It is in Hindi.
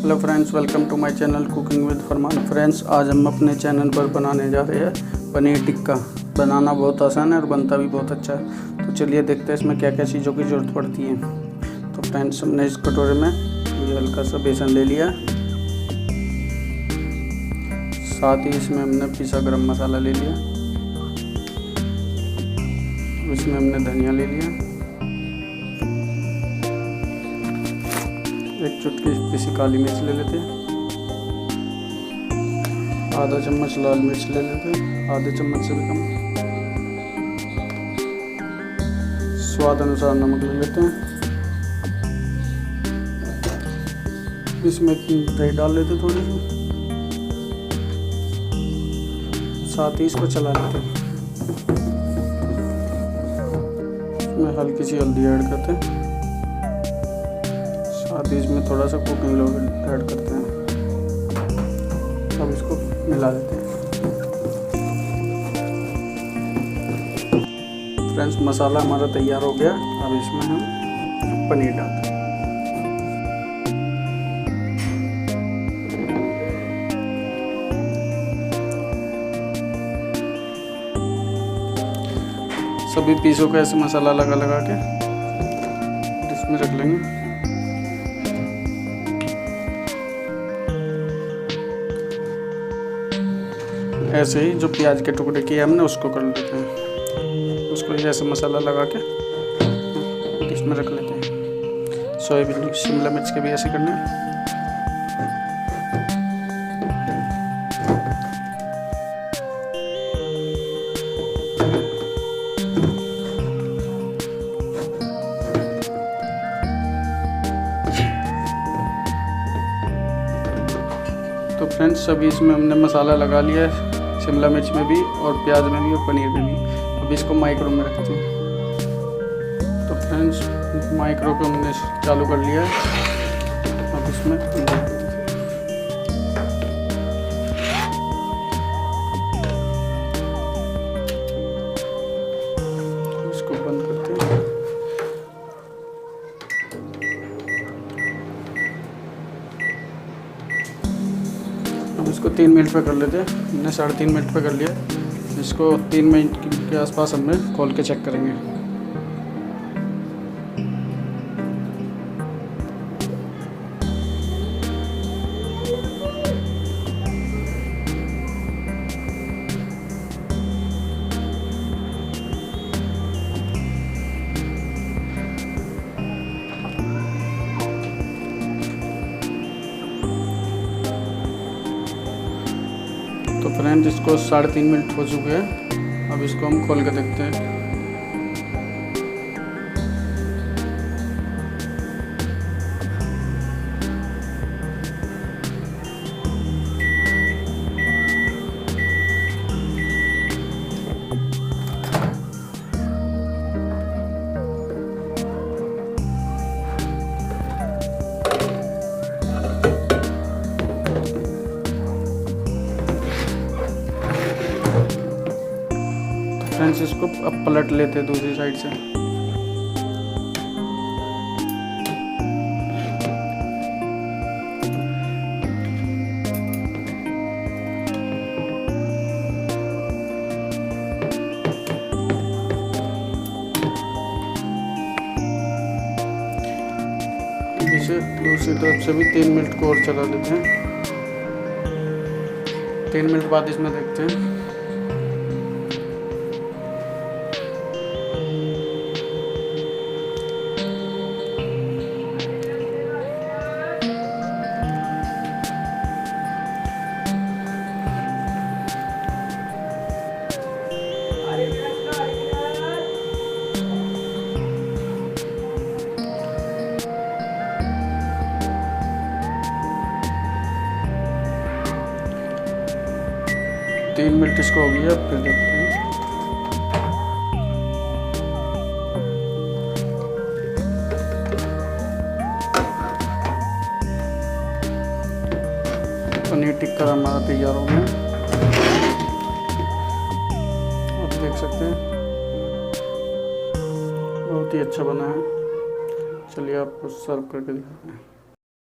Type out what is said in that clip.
Hello friends, welcome to my channel cooking with Farman. Friends, आज हम अपने चैनल पर बनाने जा रहे हैं पनीर टिक्का। बनाना बहुत आसान है और बनता भी बहुत अच्छा है। तो चलिए देखते हैं इसमें क्या क्या चीज़ों की ज़रूरत पड़ती है। तो फ्रेंड्स, हमने इस कटोरे में ये हल्का सा बेसन ले लिया, साथ ही इसमें हमने पिसा गरम मसाला ले लिया, इसमें हमने धनिया ले लिया, एक चुटकी पिसी काली मिर्च ले लेते हैं, आधा चम्मच लाल मिर्च ले लेते हैं, आधे चम्मच से भी कम, स्वाद अनुसार नमक ले लेते हैं, इसमें दही डाल लेते हैं थोड़ी सी, साथ ही इसको चला लेते हैं। इसमें हल्की सी हल्दी ऐड करते हैं, साथ ही इसमें थोड़ा सा कुकिंग ऑयल ऐड करते हैं। अब इसको मिला देते हैं। फ्रेंड्स, मसाला हमारा तैयार हो गया। अब इसमें हम पनीर डालते हैं। सभी पीसों को ऐसे मसाला लगा के इसमें रख लेंगे। ऐसे ही जो प्याज के टुकड़े किए हमने उसको कर लेते हैं, उसको ऐसे मसाला लगा के डिश में रख लेते हैं। सोयाबीन शिमला मिर्च के भी ऐसे करने हैं। तो फ्रेंड्स, सभी इसमें हमने मसाला लगा लिया है, शिमला मिर्च में भी और प्याज में भी और पनीर में भी। अब इसको माइक्रो में रखते हैं। तो फ्रेंड्स, माइक्रो को हमने चालू कर लिया है। अब इसमें इसको बंद करते हैं। अब इसको 3 मिनट पे कर लेते हैं। हमने 3.5 मिनट पे कर लिया। इसको 3 मिनट के आसपास हमें खोल के चेक करेंगे। तो फ्रेंड्स, इसको 3.5 मिनट हो चुके हैं। अब इसको हम खोल के देखते हैं। फ्रेंड्स, इसको अब पलट लेते हैं दूसरी साइड से। इसे दूसरी तरफ से भी 3 मिनट को और चला लेते हैं। 3 मिनट बाद इसमें देखते हैं। तीन मिनट इसको हो गया, फिर देखते हैं। पनीर टिक्का हमारा तैयार हो गया, आप देख सकते हैं। बहुत ही अच्छा बना है। चलिए आपको सर्व करके दिखाते हैं।